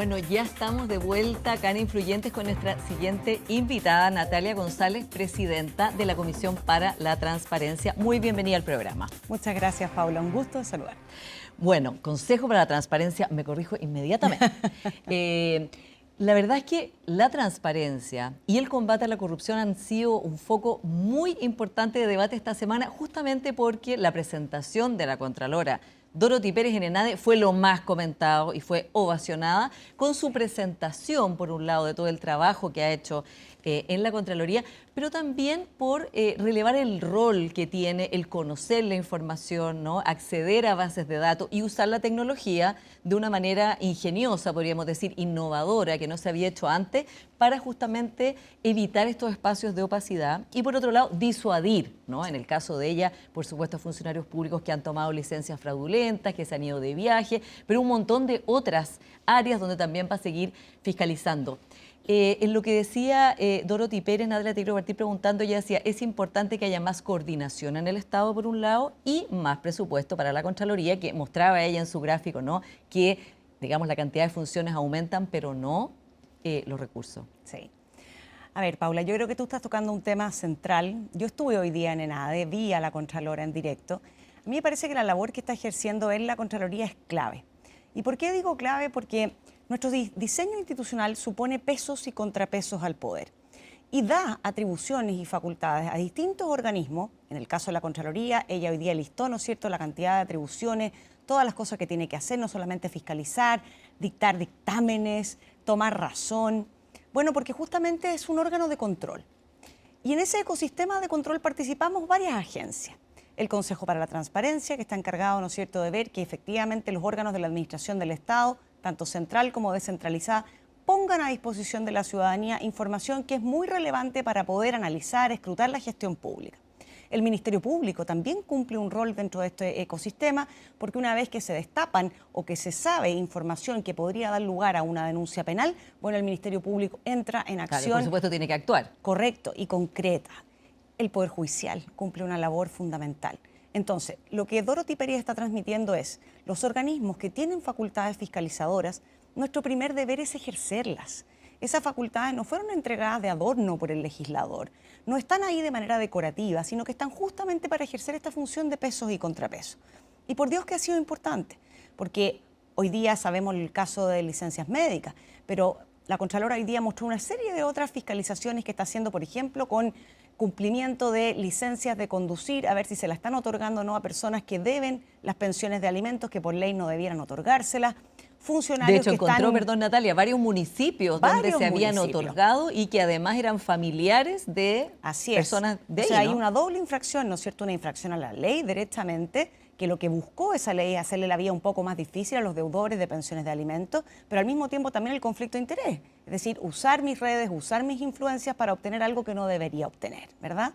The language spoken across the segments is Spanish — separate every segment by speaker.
Speaker 1: Bueno, ya estamos de vuelta acá en Influyentes con nuestra siguiente invitada, Natalia González, presidenta de la Comisión para la Transparencia. Muy bienvenida al programa.
Speaker 2: Muchas gracias, Paula. Un gusto de saludar.
Speaker 1: Bueno, Consejo para la Transparencia, me corrijo inmediatamente. La verdad es que la transparencia y el combate a la corrupción han sido un foco muy importante de debate esta semana, justamente porque la presentación de la Contralora Dorothy Pérez en ENADE fue lo más comentado y fue ovacionada con su presentación, por un lado, de todo el trabajo que ha hecho en la Contraloría, pero también por relevar el rol que tiene el conocer la información, ¿no? Acceder a bases de datos y usar la tecnología de una manera ingeniosa, podríamos decir, innovadora, que no se había hecho antes, para justamente evitar estos espacios de opacidad y, por otro lado, disuadir, ¿no? En el caso de ella, por supuesto, funcionarios públicos que han tomado licencias fraudulentas, que se han ido de viaje, pero un montón de otras áreas donde también va a seguir fiscalizando. En lo que decía Dorothy Pérez, Natalia, te quiero partir preguntando, ella decía, es importante que haya más coordinación en el Estado, por un lado, y más presupuesto para la Contraloría, que mostraba ella en su gráfico, ¿no? Que, digamos, la cantidad de funciones aumentan, pero no los recursos.
Speaker 2: Sí. A ver, Paula, yo creo que tú estás tocando un tema central. Yo estuve hoy día en ENADE, vi a la Contralora en directo. A mí me parece que la labor que está ejerciendo en la Contraloría es clave. ¿Y por qué digo clave? Porque nuestro diseño institucional supone pesos y contrapesos al poder y da atribuciones y facultades a distintos organismos. En el caso de la Contraloría, ella hoy día listó, ¿no es cierto?, la cantidad de atribuciones, todas las cosas que tiene que hacer, no solamente fiscalizar, dictar dictámenes, tomar razón. Bueno, porque justamente es un órgano de control. Y en ese ecosistema de control participamos varias agencias. El Consejo para la Transparencia, que está encargado, ¿no es cierto?, de ver que efectivamente los órganos de la administración del Estado, tanto central como descentralizada, pongan a disposición de la ciudadanía información que es muy relevante para poder analizar, escrutar la gestión pública. El Ministerio Público también cumple un rol dentro de este ecosistema, porque una vez que se destapan o que se sabe información que podría dar lugar a una denuncia penal, bueno, el Ministerio Público entra en acción.
Speaker 1: Claro, por supuesto tiene que actuar.
Speaker 2: Correcto y concreta. El Poder Judicial cumple una labor fundamental. Entonces, lo que Dorothy Pérez está transmitiendo es los organismos que tienen facultades fiscalizadoras, nuestro primer deber es ejercerlas. Esas facultades no fueron entregadas de adorno por el legislador, no están ahí de manera decorativa, sino que están justamente para ejercer esta función de pesos y contrapesos. Y por Dios que ha sido importante, porque hoy día sabemos el caso de licencias médicas, pero la Contralora hoy día mostró una serie de otras fiscalizaciones que está haciendo, por ejemplo, con cumplimiento de licencias de conducir, a ver si se la están otorgando o no a personas que deben las pensiones de alimentos, que por ley no debieran otorgárselas. Funcionarios
Speaker 1: de hecho,
Speaker 2: que
Speaker 1: encontró,
Speaker 2: están...
Speaker 1: perdón Natalia, varios municipios donde se habían otorgado y que además eran familiares de personas de ahí,
Speaker 2: o sea,
Speaker 1: ¿no?
Speaker 2: Hay una doble infracción, ¿no es cierto? Una infracción a la ley directamente, que lo que buscó esa ley es hacerle la vida un poco más difícil a los deudores de pensiones de alimentos, pero al mismo tiempo también el conflicto de interés, es decir, usar mis redes, usar mis influencias para obtener algo que no debería obtener, ¿verdad?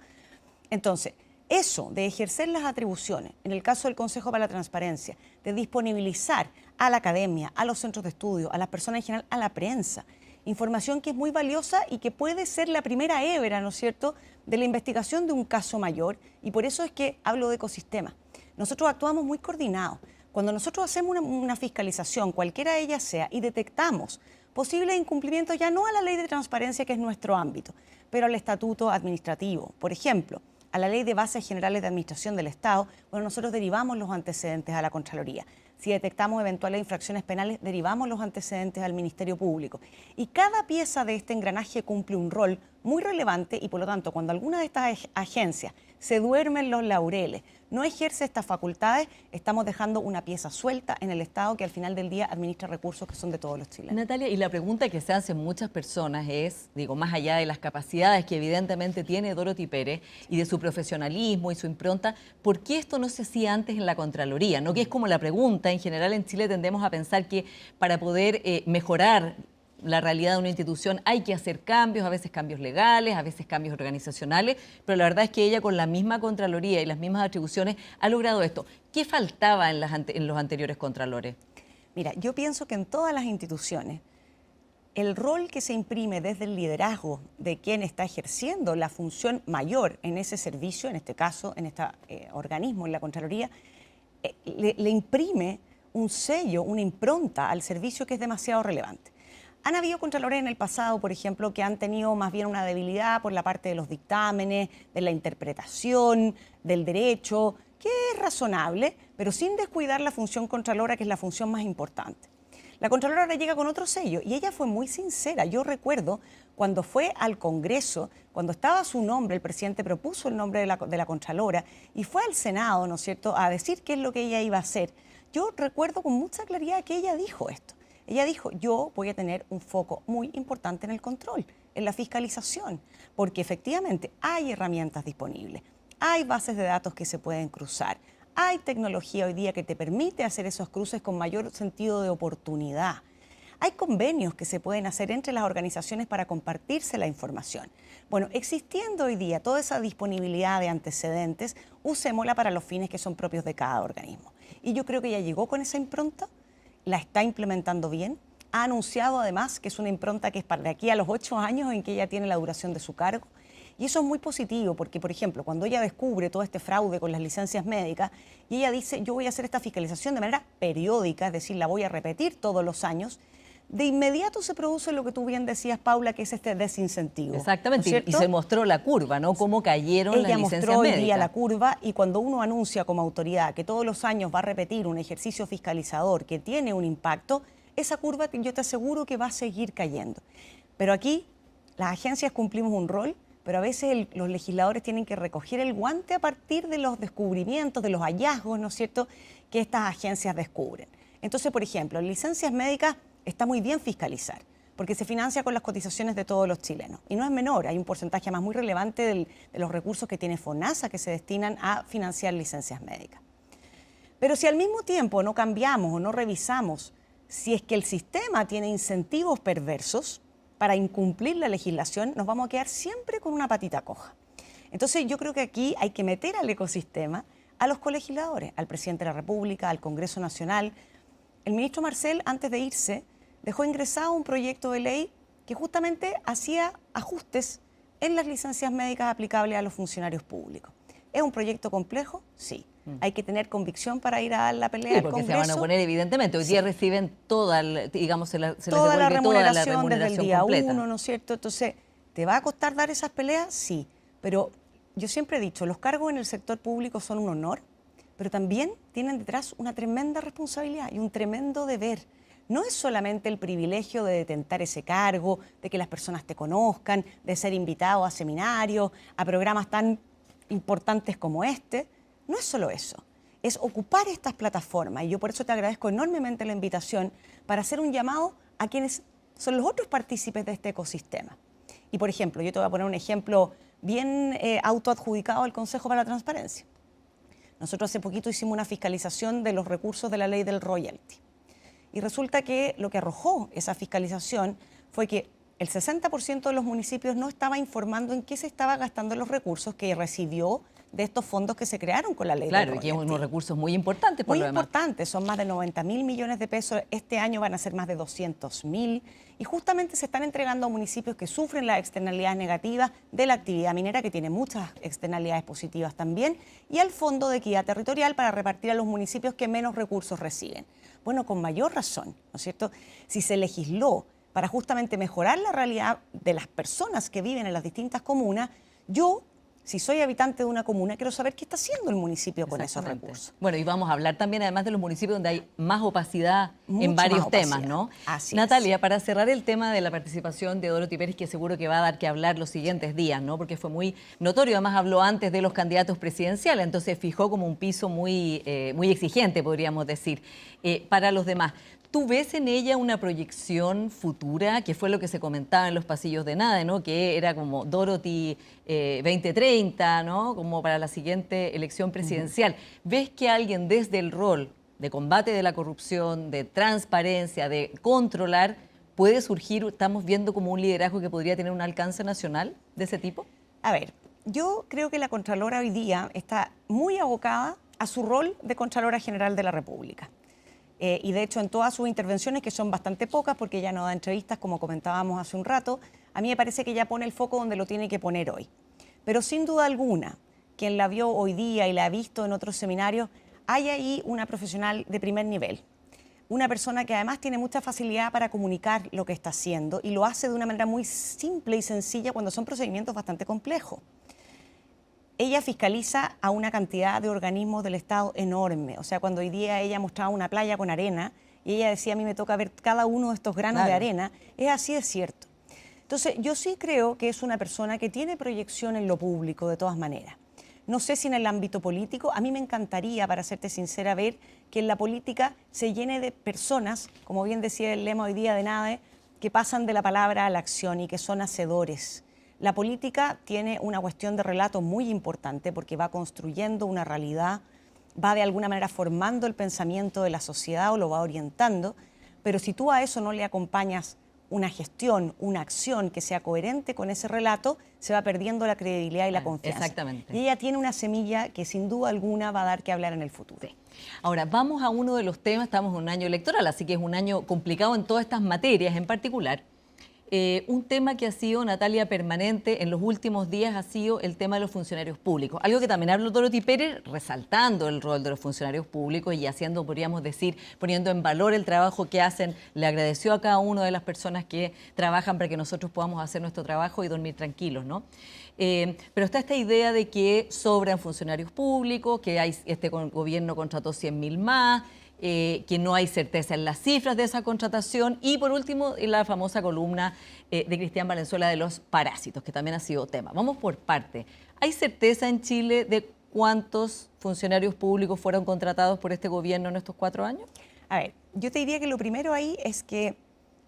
Speaker 2: Entonces, eso de ejercer las atribuciones, en el caso del Consejo para la Transparencia, de disponibilizar a la academia, a los centros de estudio, a las personas en general, a la prensa, información que es muy valiosa y que puede ser la primera hebra, ¿no es cierto?, de la investigación de un caso mayor, y por eso es que hablo de ecosistema. Nosotros actuamos muy coordinados. Cuando nosotros hacemos una fiscalización, cualquiera de ellas sea, y detectamos posibles incumplimientos ya no a la ley de transparencia, que es nuestro ámbito, pero al estatuto administrativo, por ejemplo, a la Ley de Bases Generales de Administración del Estado, bueno, nosotros derivamos los antecedentes a la Contraloría. Si detectamos eventuales infracciones penales, derivamos los antecedentes al Ministerio Público. Y cada pieza de este engranaje cumple un rol muy relevante y, por lo tanto, cuando alguna de estas agencias se duerme en los laureles, no ejerce estas facultades, estamos dejando una pieza suelta en el Estado que al final del día administra recursos que son de todos los chilenos.
Speaker 1: Natalia, y la pregunta que se hacen muchas personas es, digo, más allá de las capacidades que evidentemente tiene Dorothy Pérez y de su profesionalismo y su impronta, ¿por qué esto no se hacía antes en la Contraloría? ¿No? Que es como la pregunta, en general en Chile tendemos a pensar que para poder mejorar la realidad de una institución hay que hacer cambios, a veces cambios legales, a veces cambios organizacionales, pero la verdad es que ella con la misma Contraloría y las mismas atribuciones ha logrado esto. ¿Qué faltaba en los anteriores Contralores?
Speaker 2: Mira, yo pienso que en todas las instituciones el rol que se imprime desde el liderazgo de quien está ejerciendo la función mayor en ese servicio, en este caso, en este organismo, en la Contraloría, le imprime un sello, una impronta al servicio que es demasiado relevante. Han habido contralores en el pasado, por ejemplo, que han tenido más bien una debilidad por la parte de los dictámenes, de la interpretación, del derecho, que es razonable, pero sin descuidar la función contralora, que es la función más importante. La Contralora ahora llega con otro sello y ella fue muy sincera. Yo recuerdo cuando fue al Congreso, cuando estaba su nombre, el presidente propuso el nombre de la Contralora y fue al Senado, ¿no es cierto?, a decir qué es lo que ella iba a hacer. Yo recuerdo con mucha claridad que ella dijo esto. Ella dijo, yo voy a tener un foco muy importante en el control, en la fiscalización, porque efectivamente hay herramientas disponibles, hay bases de datos que se pueden cruzar. Hay tecnología hoy día que te permite hacer esos cruces con mayor sentido de oportunidad. Hay convenios que se pueden hacer entre las organizaciones para compartirse la información. Bueno, existiendo hoy día toda esa disponibilidad de antecedentes, usémosla para los fines que son propios de cada organismo. Y yo creo que ya llegó con esa impronta, la está implementando bien. Ha anunciado además que es una impronta que es para de aquí a los 8 años en que ella tiene la duración de su cargo. Y eso es muy positivo porque, por ejemplo, cuando ella descubre todo este fraude con las licencias médicas y ella dice, yo voy a hacer esta fiscalización de manera periódica, es decir, la voy a repetir todos los años, de inmediato se produce lo que tú bien decías, Paula, que es este desincentivo.
Speaker 1: Exactamente,
Speaker 2: ¿no?
Speaker 1: y se mostró la curva, ¿no? Cómo cayeron las licencias médicas.
Speaker 2: Ella mostró hoy día la curva y cuando uno anuncia como autoridad que todos los años va a repetir un ejercicio fiscalizador que tiene un impacto, esa curva yo te aseguro que va a seguir cayendo. Pero aquí las agencias cumplimos un rol, pero a veces los legisladores tienen que recoger el guante a partir de los descubrimientos, de los hallazgos, ¿no es cierto?, que estas agencias descubren. Entonces, por ejemplo, en licencias médicas está muy bien fiscalizar, porque se financia con las cotizaciones de todos los chilenos. Y no es menor, hay un porcentaje más muy relevante de los recursos que tiene FONASA que se destinan a financiar licencias médicas. Pero si al mismo tiempo no cambiamos o no revisamos si es que el sistema tiene incentivos perversos para incumplir la legislación, nos vamos a quedar siempre con una patita coja. Entonces yo creo que aquí hay que meter al ecosistema a los colegisladores, al presidente de la República, al Congreso Nacional. El ministro Marcel, antes de irse, dejó ingresado un proyecto de ley que justamente hacía ajustes en las licencias médicas aplicables a los funcionarios públicos. ¿Es un proyecto complejo? Sí. Hay que tener convicción para ir a dar la pelea
Speaker 1: sí,
Speaker 2: al
Speaker 1: porque
Speaker 2: Congreso.
Speaker 1: se van a oponer, evidentemente. Hoy día reciben toda, digamos, se les
Speaker 2: toda la
Speaker 1: devuelve toda la remuneración
Speaker 2: desde el día
Speaker 1: completa.
Speaker 2: 1, ¿no es cierto? Entonces, ¿te va a costar dar esas peleas? Sí. Pero yo siempre he dicho, los cargos en el sector público son un honor, pero también tienen detrás una tremenda responsabilidad y un tremendo deber. No es solamente el privilegio de detentar ese cargo, de que las personas te conozcan, de ser invitado a seminarios, a programas tan importantes como este. No es solo eso, es ocupar estas plataformas. Y yo por eso te agradezco enormemente la invitación para hacer un llamado a quienes son los otros partícipes de este ecosistema. Y por ejemplo, yo te voy a poner un ejemplo bien autoadjudicado al Consejo para la Transparencia. Nosotros hace poquito hicimos una fiscalización de los recursos de la ley del royalty. Y resulta que lo que arrojó esa fiscalización fue que el 60% de los municipios no estaba informando en qué se estaba gastando los recursos que recibió de estos fondos que se crearon con la ley del royalty.
Speaker 1: Claro, y que es unos recursos muy importantes por
Speaker 2: muy
Speaker 1: lo demás.
Speaker 2: importantes, son más de 90.000 millones de pesos, este año van a ser más de 200.000 y justamente se están entregando a municipios que sufren las externalidades negativas de la actividad minera, que tiene muchas externalidades positivas también, y al Fondo de Equidad Territorial para repartir a los municipios que menos recursos reciben. Bueno, con mayor razón, ¿no es cierto? Si se legisló para justamente mejorar la realidad de las personas que viven en las distintas comunas, yo, si soy habitante de una comuna, quiero saber qué está haciendo el municipio con esos recursos.
Speaker 1: Bueno, y vamos a hablar también, además de los municipios donde hay más opacidad
Speaker 2: Mucho
Speaker 1: en varios
Speaker 2: más
Speaker 1: temas,
Speaker 2: opacidad.
Speaker 1: ¿no?
Speaker 2: Así
Speaker 1: Natalia,
Speaker 2: es.
Speaker 1: para cerrar el tema de la participación de Dorothy Pérez, que seguro que va a dar que hablar los siguientes días, ¿no? Porque fue muy notorio, además habló antes de los candidatos presidenciales, entonces fijó como un piso muy exigente, podríamos decir, para los demás. ¿Tú ves en ella una proyección futura, que fue lo que se comentaba en los pasillos de NADE, ¿no? Que era como Dorothy 2030, ¿no? Como para la siguiente elección presidencial? ¿Ves que alguien desde el rol de combate de la corrupción, de transparencia, de controlar, puede surgir, estamos viendo como un liderazgo que podría tener un alcance nacional de ese tipo?
Speaker 2: A ver, yo creo que la Contralora hoy día está muy abocada a su rol de Contralora General de la República. Y de hecho en todas sus intervenciones, que son bastante pocas porque ella no da entrevistas como comentábamos hace un rato, a mí me parece que ella pone el foco donde lo tiene que poner hoy. Pero sin duda alguna, quien la vio hoy día y la ha visto en otros seminarios, hay ahí una profesional de primer nivel. una persona que además tiene mucha facilidad para comunicar lo que está haciendo y lo hace de una manera muy simple y sencilla cuando son procedimientos bastante complejos. Ella fiscaliza a una cantidad de organismos del Estado enorme. O sea, cuando hoy día ella mostraba una playa con arena y ella decía, a mí me toca ver cada uno de estos granos de arena, es así de cierto. Entonces, yo sí creo que es una persona que tiene proyección en lo público de todas maneras. No sé si en el ámbito político, a mí me encantaría, para serte sincera, ver que en la política se llene de personas, como bien decía el lema hoy día de NADE, que pasan de la palabra a la acción y que son hacedores. La política tiene una cuestión de relato muy importante porque va construyendo una realidad, va de alguna manera formando el pensamiento de la sociedad o lo va orientando, pero si tú a eso no le acompañas una gestión, una acción que sea coherente con ese relato, se va perdiendo la credibilidad y la confianza.
Speaker 1: Exactamente.
Speaker 2: Y ella tiene una semilla que sin duda alguna va a dar que hablar en el futuro.
Speaker 1: Sí. Ahora, vamos a uno de los temas, estamos en un año electoral, así que es un año complicado en todas estas materias en particular. Un tema que ha sido, Natalia, permanente en los últimos días ha sido el tema de los funcionarios públicos. Algo que también habló Dorothy Pérez, resaltando el rol de los funcionarios públicos y haciendo, podríamos decir, poniendo en valor el trabajo que hacen. Le agradeció a cada una de las personas que trabajan para que nosotros podamos hacer nuestro trabajo y dormir tranquilos, ¿no? Pero está esta idea de que sobran funcionarios públicos, que este gobierno contrató 100.000 más, que no hay certeza en las cifras de esa contratación y por último la famosa columna de Cristian Valenzuela de los parásitos, que también ha sido tema. Vamos por parte. ¿Hay certeza en Chile de cuántos funcionarios públicos fueron contratados por este gobierno en estos 4 años?
Speaker 2: A ver, yo te diría que lo primero ahí es que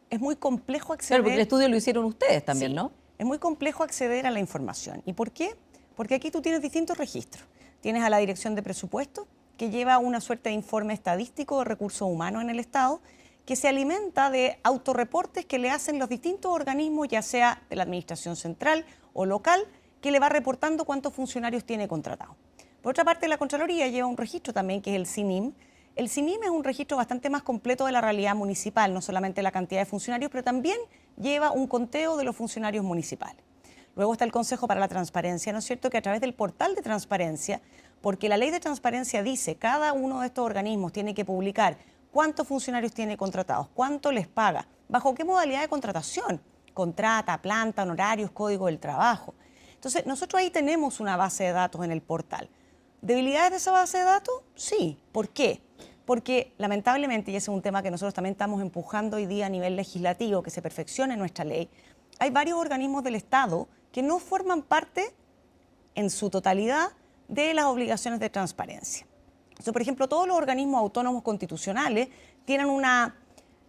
Speaker 2: es muy complejo acceder...
Speaker 1: Claro, porque el estudio lo hicieron ustedes también,
Speaker 2: sí,
Speaker 1: ¿no?
Speaker 2: Es muy complejo acceder a la información. ¿Y por qué? Porque aquí tú tienes distintos registros. Tienes a la Dirección de Presupuesto, que lleva una suerte de informe estadístico de recursos humanos en el Estado, que se alimenta de autorreportes que le hacen los distintos organismos, ya sea de la Administración Central o local, que le va reportando cuántos funcionarios tiene contratados. Por otra parte, la Contraloría lleva un registro también, que es el CINIM. El CINIM es un registro bastante más completo de la realidad municipal, no solamente la cantidad de funcionarios, pero también lleva un conteo de los funcionarios municipales. Luego está el Consejo para la Transparencia, ¿no es cierto?, que a través del portal de transparencia, porque la ley de transparencia dice cada uno de estos organismos tiene que publicar cuántos funcionarios tiene contratados, cuánto les paga, bajo qué modalidad de contratación, contrata, planta, honorarios, código del trabajo. Entonces, nosotros ahí tenemos una base de datos en el portal. ¿Debilidades de esa base de datos? Sí. ¿Por qué? Porque lamentablemente, y ese es un tema que nosotros también estamos empujando hoy día a nivel legislativo, que se perfeccione nuestra ley, hay varios organismos del Estado que no forman parte en su totalidad de las obligaciones de transparencia. Entonces, por ejemplo, todos los organismos autónomos constitucionales tienen una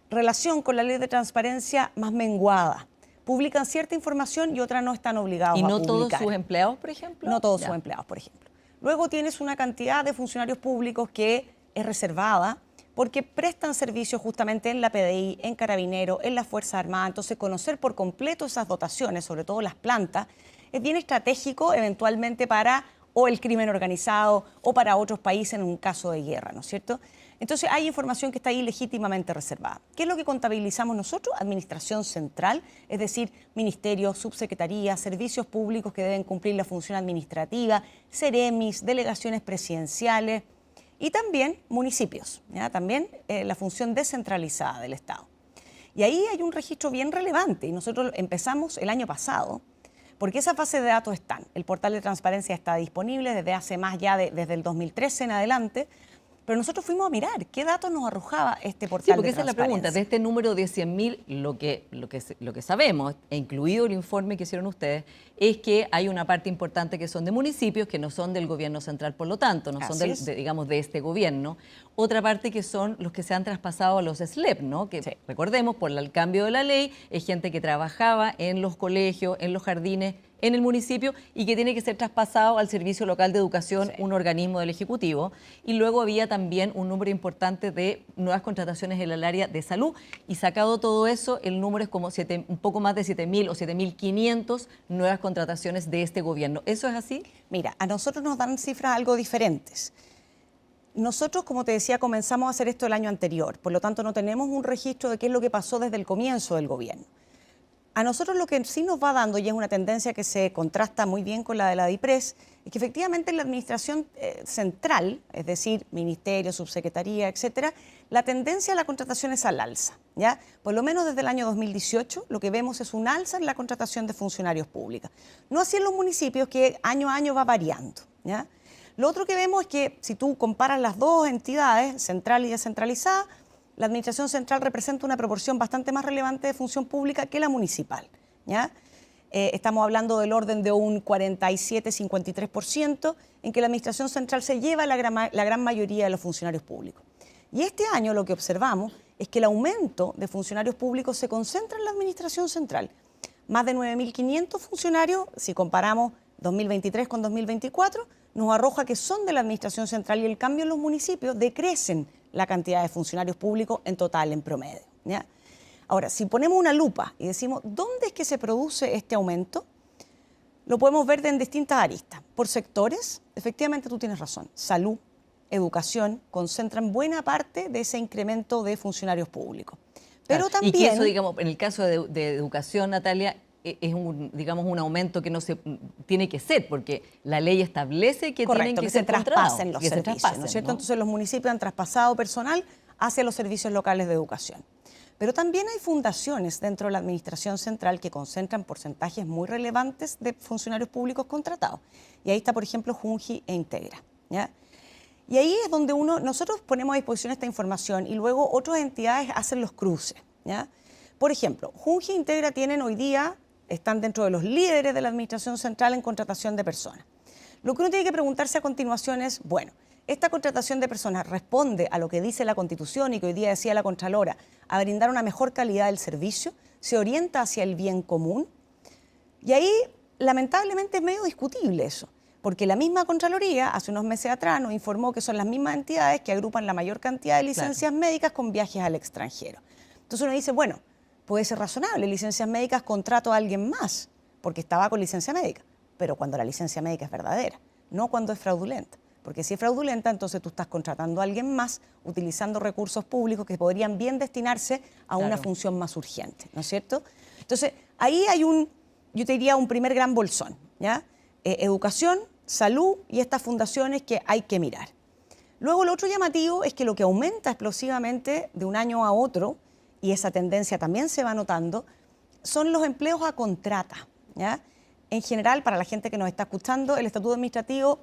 Speaker 2: relación con la ley de transparencia más menguada. Publican cierta información y otra no están obligados a publicar.
Speaker 1: ¿Y no todos sus empleados, por ejemplo?
Speaker 2: No todos sus empleados, por ejemplo. Luego tienes una cantidad de funcionarios públicos que es reservada porque prestan servicios justamente en la PDI, en Carabineros, en las Fuerzas Armadas. Entonces, conocer por completo esas dotaciones, sobre todo las plantas, es bien estratégico eventualmente para o el crimen organizado o para otros países en un caso de guerra, ¿no es cierto? Entonces hay información que está ahí legítimamente reservada. ¿Qué es lo que contabilizamos nosotros? Administración central, es decir, ministerios, subsecretarías, servicios públicos que deben cumplir la función administrativa, seremis, delegaciones presidenciales y también municipios, ¿ya? También la función descentralizada del Estado. Y ahí hay un registro bien relevante y nosotros empezamos el año pasado, porque esas bases de datos están. El portal de transparencia está disponible desde hace más ya, desde el 2013 en adelante, pero nosotros fuimos a mirar qué datos nos arrojaba este portal de transparencia.
Speaker 1: Sí, porque esa es la pregunta. De este número de 100.000, lo que sabemos, e incluido el informe que hicieron ustedes, es que hay una parte importante que son de municipios, que no son del gobierno central, por lo tanto, no son digamos, de este gobierno. Otra parte que son los que se han traspasado a los SLEP, ¿no? Que, sí, recordemos, por el cambio de la ley, es gente que trabajaba en los colegios, en los jardines, en el municipio y que tiene que ser traspasado al Servicio Local de Educación, sí, un organismo del Ejecutivo. Y luego había también un número importante de nuevas contrataciones en el área de salud y sacado todo eso, el número es como un poco más de 7.000 o 7.500 nuevas contrataciones de este gobierno. ¿Eso es así?
Speaker 2: Mira, a nosotros nos dan cifras algo diferentes. Nosotros, como te decía, comenzamos a hacer esto el año anterior, por lo tanto no tenemos un registro de qué es lo que pasó desde el comienzo del gobierno. A nosotros lo que sí nos va dando, y es una tendencia que se contrasta muy bien con la de la DIPRES, es que efectivamente en la administración central, es decir, ministerio, subsecretaría, etcétera, la tendencia a la contratación es al alza, ¿ya? Por lo menos desde el año 2018 lo que vemos es un alza en la contratación de funcionarios públicos. No así en los municipios, que año a año va variando, ¿ya? Lo otro que vemos es que si tú comparas las dos entidades, central y descentralizada, la administración central representa una proporción bastante más relevante de función pública que la municipal, ¿ya? Estamos hablando del orden de un 47-53% en que la administración central se lleva la gran mayoría de los funcionarios públicos. Y este año lo que observamos es que el aumento de funcionarios públicos se concentra en la administración central. Más de 9.500 funcionarios, si comparamos 2023 con 2024, nos arroja que son de la administración central, y el cambio en los municipios decrecen la cantidad de funcionarios públicos en total, en promedio, ¿ya? Ahora, si ponemos una lupa y decimos, ¿dónde es que se produce este aumento? Lo podemos ver en distintas aristas. Por sectores, efectivamente tú tienes razón. Salud, educación, concentran buena parte de ese incremento de funcionarios públicos. Pero
Speaker 1: claro.
Speaker 2: también...
Speaker 1: Y que eso, digamos, en el caso de educación, Natalia, es un aumento que no se tiene que ser, porque la ley establece que
Speaker 2: correcto,
Speaker 1: tienen que ser
Speaker 2: traspasen los
Speaker 1: que
Speaker 2: servicios,
Speaker 1: se traspasen,
Speaker 2: ¿no es cierto?
Speaker 1: ¿no?
Speaker 2: Entonces los municipios han traspasado personal hacia los servicios locales de educación. Pero también hay fundaciones dentro de la administración central que concentran porcentajes muy relevantes de funcionarios públicos contratados. Y ahí está, por ejemplo, Junji e Integra, ¿ya? Y ahí es donde nosotros ponemos a disposición esta información y luego otras entidades hacen los cruces, ¿ya? Por ejemplo, Junji e Integra están dentro de los líderes de la administración central en contratación de personas. Lo que uno tiene que preguntarse a continuación es, bueno, ¿esta contratación de personas responde a lo que dice la Constitución y que hoy día decía la Contralora, a brindar una mejor calidad del servicio? ¿Se orienta hacia el bien común? Y ahí, lamentablemente, es medio discutible eso, porque la misma Contraloría, hace unos meses atrás, nos informó que son las mismas entidades que agrupan la mayor cantidad de licencias médicas con viajes al extranjero. Entonces uno dice, bueno, puede ser razonable, licencias médicas contrato a alguien más, porque estaba con licencia médica, pero cuando la licencia médica es verdadera, no cuando es fraudulenta. Porque si es fraudulenta, entonces tú estás contratando a alguien más utilizando recursos públicos que podrían bien destinarse a una función más urgente, ¿no es cierto? Entonces, ahí hay yo te diría, un primer gran bolsón, ¿ya? Educación, salud y estas fundaciones que hay que mirar. Luego, lo otro llamativo es que lo que aumenta explosivamente de un año a otro, y esa tendencia también se va notando, son los empleos a contrata, ¿ya? En general, para la gente que nos está escuchando, el Estatuto Administrativo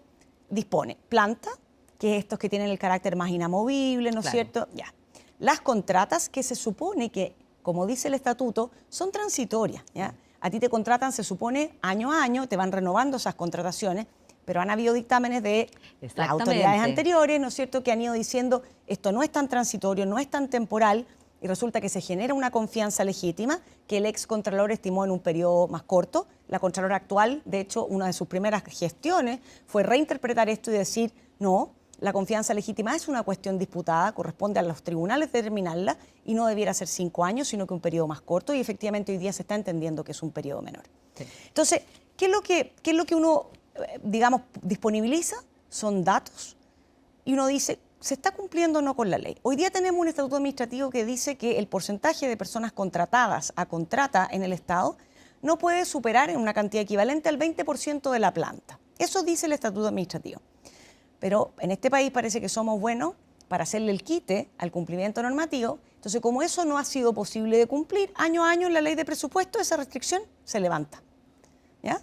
Speaker 2: dispone planta, que es estos que tienen el carácter más inamovible, ¿no es cierto? Ya. Las contratas, que se supone que, como dice el estatuto, son transitorias, ¿ya? A ti te contratan, se supone, año a año, te van renovando esas contrataciones, pero han habido dictámenes de las autoridades anteriores, ¿no es cierto?, que han ido diciendo esto no es tan transitorio, no es tan temporal, y resulta que se genera una confianza legítima que el ex contralor estimó en un periodo más corto. La contralora actual, de hecho, una de sus primeras gestiones fue reinterpretar esto y decir, no, la confianza legítima es una cuestión disputada, corresponde a los tribunales determinarla y no debiera ser 5 años, sino que un periodo más corto, y efectivamente hoy día se está entendiendo que es un periodo menor. Sí. Entonces, ¿qué es lo que uno, digamos, disponibiliza? Son datos y uno dice, ¿se está cumpliendo o no con la ley? Hoy día tenemos un estatuto administrativo que dice que el porcentaje de personas contratadas a contrata en el Estado no puede superar en una cantidad equivalente al 20% de la planta. Eso dice el estatuto administrativo. Pero en este país parece que somos buenos para hacerle el quite al cumplimiento normativo. Entonces, como eso no ha sido posible de cumplir, año a año en la ley de presupuesto esa restricción se levanta, ¿ya?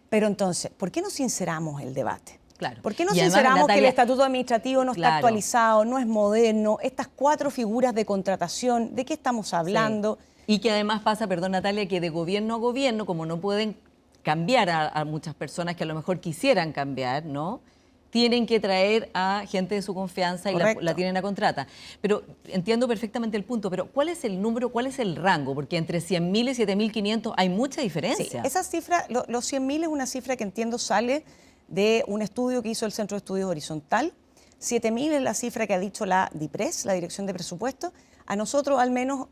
Speaker 2: Pero entonces, ¿por qué no sinceramos el debate?
Speaker 1: Claro.
Speaker 2: ¿Por qué no sinceramos, Natalia, que el estatuto administrativo no está actualizado, no es moderno, estas 4 figuras de contratación, ¿de qué estamos hablando?
Speaker 1: Sí. Y que además pasa, perdón Natalia, que de gobierno a gobierno, como no pueden cambiar a muchas personas que a lo mejor quisieran cambiar, ¿no?, tienen que traer a gente de su confianza y la tienen a contrata. Pero entiendo perfectamente el punto, pero ¿cuál es el número, cuál es el rango? Porque entre 100.000 y 7.500 hay mucha diferencia.
Speaker 2: Sí, esa cifra, los 100.000 es una cifra que entiendo sale de un estudio que hizo el Centro de Estudios Horizontal. 7.000 es la cifra que ha dicho la DIPRES, la Dirección de Presupuestos. A nosotros, al menos,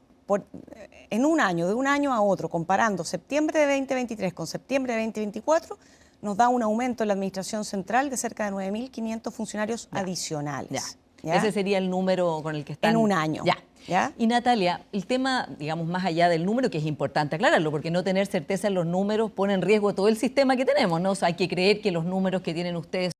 Speaker 2: en un año, de un año a otro, comparando septiembre de 2023 con septiembre de 2024, nos da un aumento en la Administración Central de cerca de 9.500 funcionarios adicionales.
Speaker 1: ¿Ya? Ese sería el número con el que están.
Speaker 2: En un año.
Speaker 1: Ya.
Speaker 2: ¿Ya?
Speaker 1: Y Natalia, el tema, digamos, más allá del número, que es importante aclararlo, porque no tener certeza en los números pone en riesgo todo el sistema que tenemos, ¿no? O sea, hay que creer que los números que tienen ustedes